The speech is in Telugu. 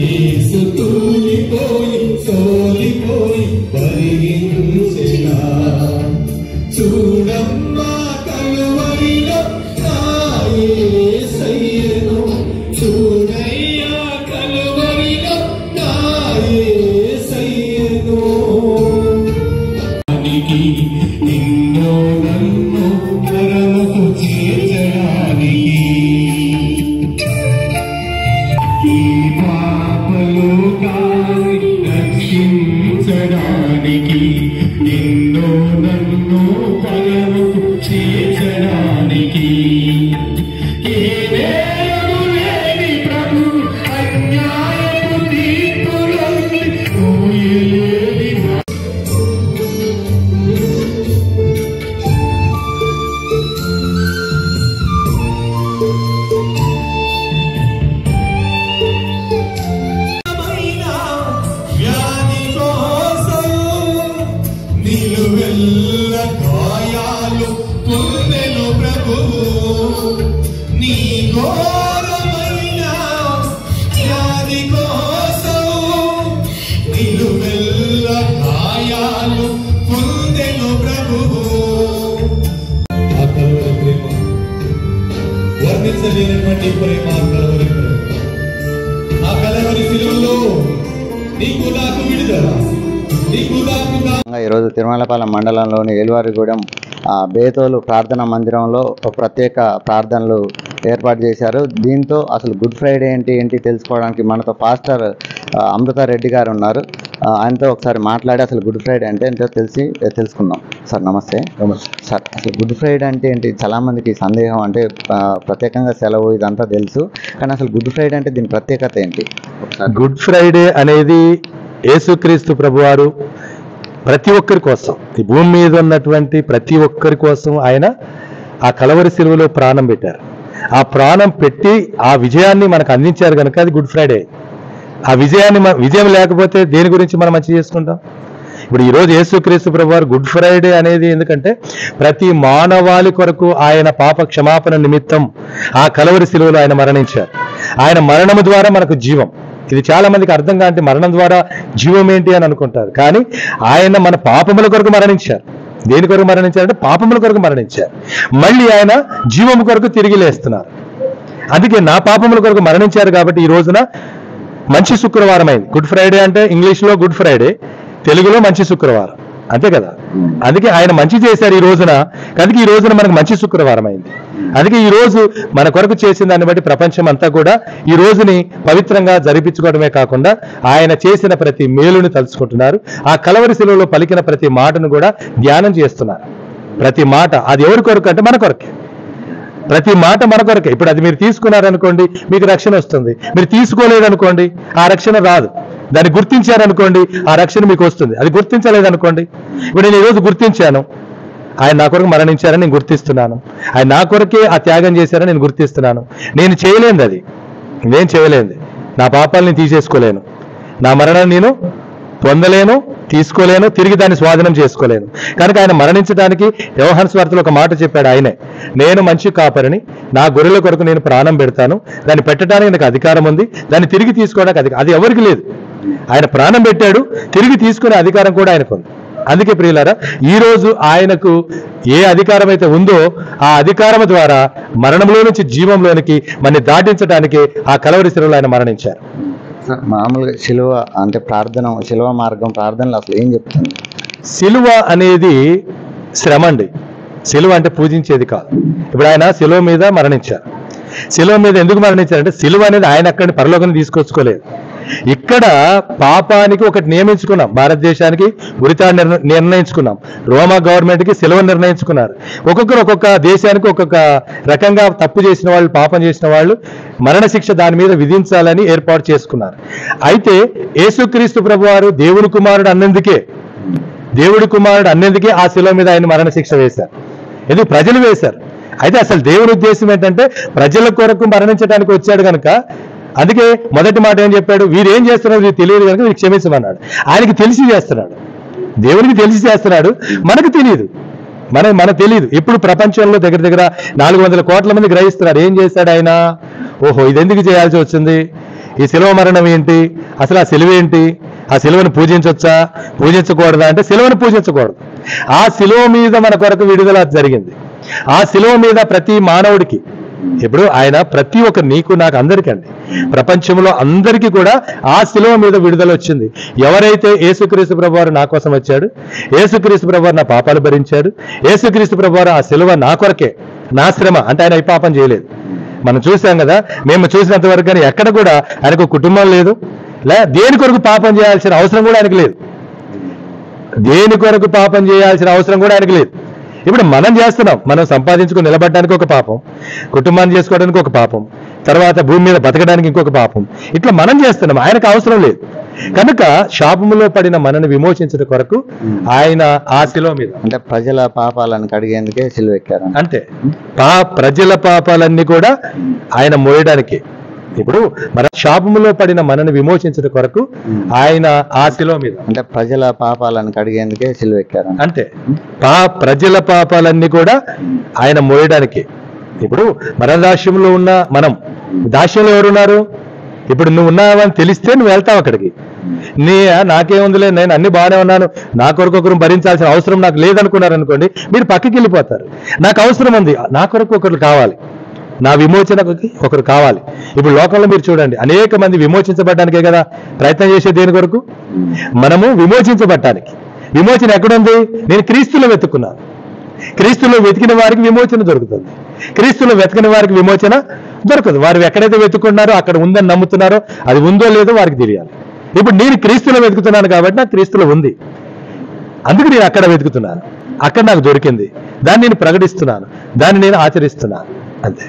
యేసు తూలిపోయి సోలిపోయి పరిగించెనా చూడమ్మా కలువరిలో నా యేసయ్యను చూడయ్యా కలువరిలో నా యేసయ్యను నిన్నో నన్ను పరమకు చేర్చడానికి ఈ పాపలోకాన్ని రక్షించడానికి నిన్నో నన్ను పరమకు చేర్చడానికి ఏ నేరము లేని ప్రభు అన్యాయపు తీర్పులన్నీ ఊయలేని నిలువెల్ల గాయాలు పొందెను ప్రభువు నీ ఘోరమైన వ్యాధి కోసం నిలువెల్ల గాయాలు పొందెను ప్రభువు ఆ కలువరి ప్రేమ వర్ణించలేనటువంటి ప్రేమ కలువరి ప్రేమ ఆ కలువరి శిలువలో నీకు నాకు విడుదల ఈరోజు తిరుమలపాలెం మండలంలోని ఏలువారిగూడెం బేతోలు ప్రార్థనా మందిరంలో ప్రత్యేక ప్రార్థనలు ఏర్పాటు చేశారు. దీంతో అసలు గుడ్ ఫ్రైడే ఏంటి తెలుసుకోవడానికి మనతో పాస్టర్ అమృతారెడ్డి గారు ఉన్నారు. ఆయనతో ఒకసారి మాట్లాడి అసలు గుడ్ ఫ్రైడే అంటే ఏంటో తెలుసుకుందాం. సార్ నమస్తే. సార్ అసలు గుడ్ ఫ్రైడే అంటే ఏంటి? చాలామందికి సందేహం, అంటే ప్రత్యేకంగా సెలవు ఇదంతా తెలుసు, కానీ అసలు గుడ్ ఫ్రైడే అంటే దీని ప్రత్యేకత ఏంటి? గుడ్ ఫ్రైడే అనేది యేసుక్రీస్తు ప్రభువారు ప్రతి ఒక్కరి కోసం, ఈ భూమి మీద ఉన్నటువంటి ప్రతి ఒక్కరి కోసం ఆయన ఆ కలవరి శిలువలో ప్రాణం పెట్టారు. ఆ ప్రాణం పెట్టి ఆ విజయాన్ని మనకు అందించారు కనుక అది గుడ్ ఫ్రైడే. ఆ విజయం లేకపోతే దేని గురించి మనం మంచి చేసుకుంటాం? ఇప్పుడు ఈరోజు యేసుక్రీస్తు ప్రభువారు గుడ్ ఫ్రైడే అనేది ఎందుకంటే ప్రతి మానవాళి కొరకు ఆయన పాప క్షమాపణ నిమిత్తం ఆ కలవరి శిలువలో ఆయన మరణించారు. ఆయన మరణము ద్వారా మనకు జీవం. ఇది చాలా మందికి అర్థం కాంటే మరణం ద్వారా జీవం ఏంటి అని అనుకుంటారు. కానీ ఆయన మన పాపముల కొరకు మరణించారు. దేని కొరకు మరణించారంటే పాపముల కొరకు మరణించారు. మళ్ళీ ఆయన జీవము కొరకు తిరిగి లేస్తున్నారు. అందుకే నా పాపముల కొరకు మరణించారు కాబట్టి ఈ రోజున మంచి శుక్రవారం అయింది. గుడ్ ఫ్రైడే అంటే ఇంగ్లీష్లో గుడ్ ఫ్రైడే, తెలుగులో మంచి శుక్రవారం, అంతే కదా. అందుకే ఆయన మంచి చేశారు ఈ రోజున, కనుక ఈ రోజున మనకు మంచి శుక్రవారం అయింది. అందుకే ఈ రోజు మన కొరకు చేసిన దాన్ని బట్టి ప్రపంచం అంతా కూడా ఈ రోజుని పవిత్రంగా జరిపించుకోవడమే కాకుండా ఆయన చేసిన ప్రతి మేలుని తలుచుకుంటున్నారు. ఆ కలవరి శిలువలో పలికిన ప్రతి మాటను కూడా ధ్యానం చేస్తున్నారు. ప్రతి మాట అది ఎవరి కొరకు అంటే మన కొరకే. ప్రతి మాట మన కొరకే. ఇప్పుడు అది మీరు తీసుకున్నారనుకోండి మీకు రక్షణ వస్తుంది, మీరు తీసుకోలేదనుకోండి ఆ రక్షణ రాదు. దాన్ని గుర్తించారనుకోండి ఆ రక్షణ మీకు వస్తుంది. అది గుర్తించలేదనుకోండి, ఇప్పుడు నేను ఈరోజు గుర్తించాను, ఆయన నా కొరకు మరణించారని నేను గుర్తిస్తున్నాను, ఆయన నా కొరకే ఆ త్యాగం చేశారని నేను గుర్తిస్తున్నాను. నేను చేయలేంది, అది నేను చేయలేంది, నా పాపాలని తీసేసుకోలేను, నా మరణాన్ని నేను పొందలేను, తీసుకోలేను, తిరిగి దాన్ని స్వాధీనం చేసుకోలేను. కనుక ఆయన మరణించడానికి యోహాను సువార్తలో ఒక మాట చెప్పాడు ఆయనే, నేను మంచి కాపరిని, నా గొర్రెల కొరకు నేను ప్రాణం పెడతాను, దాన్ని పెట్టడానికి నాకు అధికారం ఉంది, దాన్ని తిరిగి తీసుకోవడానికి అది ఎవరికి లేదు. ఆయన ప్రాణం పెట్టాడు, తిరిగి తీసుకునే అధికారం కూడా ఆయనకు ఉంది. అందుకే ప్రియులారా ఈ రోజు ఆయనకు ఏ అధికారం అయితే ఉందో ఆ అధికారం ద్వారా మరణంలో నుంచి జీవంలోనికి మనని దాటించడానికి ఆ కలవరి శిలువలో ఆయన మరణించారు. మామూలుగా శిలువ అంటే శిలువ మార్గం ప్రార్థనలు అసలు ఏం చెప్తుంది? శిలువ అనేది శ్రమ అండి. శిలువ అంటే పూజించేది కాదు. ఇప్పుడు ఆయన శిలువ మీద మరణించారు. శిలువ మీద ఎందుకు మరణించారంటే శిలువ అనేది ఆయన అక్కడిని పరలోకాన్ని తీసుకొచ్చుకోలేదు. ఇక్కడ పాపానికి ఒకటి నియమించుకున్నాం, భారతదేశానికి ఉరితాడు నిర్ణయించుకున్నాం, రోమా గవర్నమెంట్కి శిలువ నిర్ణయించుకున్నారు. ఒక్కొక్కరు ఒక్కొక్క దేశానికి ఒక్కొక్క రకంగా తప్పు చేసిన వాళ్ళు, పాపం చేసిన వాళ్ళు మరణశిక్ష దాని మీద విధించాలని ఏర్పాటు చేసుకున్నారు. అయితే యేసుక్రీస్తు ప్రభువారు దేవుడి కుమారుడు అన్నందుకే ఆ శిలువ మీద ఆయన మరణశిక్ష వేశారు. ఎందుకు? ప్రజలు వేశారు. అయితే అసలు దేవుని ఉద్దేశం ఏంటంటే ప్రజల కొరకు మరణించడానికి వచ్చాడు కనుక, అందుకే మొదటి మాట ఏం చెప్పాడు, వీరేం చేస్తున్నారో వీరు తెలియదు కనుక వీరు క్షమించమన్నాడు. ఆయనకి తెలిసి చేస్తున్నాడు, దేవునికి తెలిసి చేస్తున్నాడు, మనకు తెలియదు, మనకు తెలియదు. ఇప్పుడు ప్రపంచంలో దగ్గర 400 కోట్ల మంది గ్రహిస్తున్నారు. ఏం చేశాడు ఆయన? ఓహో, ఇది ఎందుకు చేయాల్సి వచ్చింది, ఈ శిలువ మరణం ఏంటి, అసలు ఆ శిలువ ఏంటి, ఆ శిలువను పూజించవచ్చా పూజించకూడదా అంటే శిలువను పూజించకూడదు. ఆ శిలువ మీద మన కొరకు విడుదల జరిగింది. ఆ శిలువ మీద ప్రతి మానవుడికి, ఇప్పుడు ఆయన ప్రతి ఒక్క నీకు నాకు అందరికండి, ప్రపంచంలో అందరికీ కూడా ఆ శిలువ మీద విడుదల వచ్చింది. ఎవరైతే యేసుక్రీస్తు ప్రభువారు నా కోసం వచ్చాడు, యేసుక్రీస్తు ప్రభువారు నా పాపాలు భరించాడు, యేసుక్రీస్తు ప్రభువారు ఆ శిలువ నా కొరకే, నా శ్రమ అంటే ఆయన ఈ పాపం చేయలేదు. మనం చూసాం కదా, మేము చూసినంత వరకు కానీ ఎక్కడ కూడా ఆయనకు కుటుంబం లేదు, దేని కొరకు పాపం చేయాల్సిన అవసరం కూడా ఆయనకు లేదు. దేని కొరకు పాపం చేయాల్సిన అవసరం కూడా ఆయనకు లేదు. ఇప్పుడు మనం చేస్తున్నాం, మనం సంపాదించుకుని నిలబడడానికి ఒక పాపం, కుటుంబాన్ని చేసుకోవడానికి ఒక పాపం, తర్వాత భూమి మీద బతకడానికి ఇంకొక పాపం, ఇట్లా మనం చేస్తున్నాం, ఆయనకు అవసరం లేదు. కనుక శాపములో పడిన మనని విమోచించడం కొరకు ఆయన ఆ శిలువ మీద, అంటే ప్రజల పాపాలను కడిగేందుకే సిలువ ఎక్కారు. అంటే ప్రజల పాపాలన్నీ కూడా ఆయన మోయడానికి. ఇప్పుడు మన శాపములో పడిన మనని విమోచించడం కొరకు ఆయన ఆ శిలువ మీద, అంటే ప్రజల పాపాలను కడిగేందుకే సిలువ ఎక్కారు. అంటే ప్రజల పాపాలన్నీ కూడా ఆయన మోయడానికి. ఇప్పుడు మన దాస్యంలో ఉన్న మనం, దాస్యంలో ఎవరున్నారు? ఇప్పుడు నువ్వు ఉన్నావని తెలిస్తే నువ్వు వెళ్తావు అక్కడికి. నాకేముందిలే, నేను అన్ని బాగానే ఉన్నాను, నా కొరకు ఒకరు భరించాల్సిన అవసరం నాకు లేదనుకున్నారు అనుకోండి, మీరు పక్కకి వెళ్ళిపోతారు. నాకు అవసరం ఉంది, నా కొరకు ఒకరు కావాలి, నా విమోచనకి ఒకరు కావాలి. ఇప్పుడు లోకంలో మీరు చూడండి, అనేక మంది విమోచించబడ్డానికే కదా ప్రయత్నం చేసే. దేని కొరకు? మనము విమోచించబడ్డానికి. విమోచన ఎక్కడుంది? నేను క్రీస్తులో వెతుక్కున్నాను. క్రీస్తులో వెతికిన వారికి విమోచన దొరుకుతుంది, క్రీస్తులో వెతకని వారికి విమోచన దొరకదు. వారు ఎక్కడైతే వెతుకున్నారో అక్కడ ఉందని నమ్ముతున్నారో, అది ఉందో లేదో వారికి తెలియాలి. ఇప్పుడు నేను క్రీస్తులో వెతుకుతున్నాను కాబట్టి నాకు క్రీస్తులో ఉంది, అందుకు నేను అక్కడ వెతుకుతున్నాను, అక్కడ నాకు దొరికింది, దాన్ని నేను ప్రకటిస్తున్నాను, దాన్ని నేను ఆచరిస్తున్నాను, అంతే.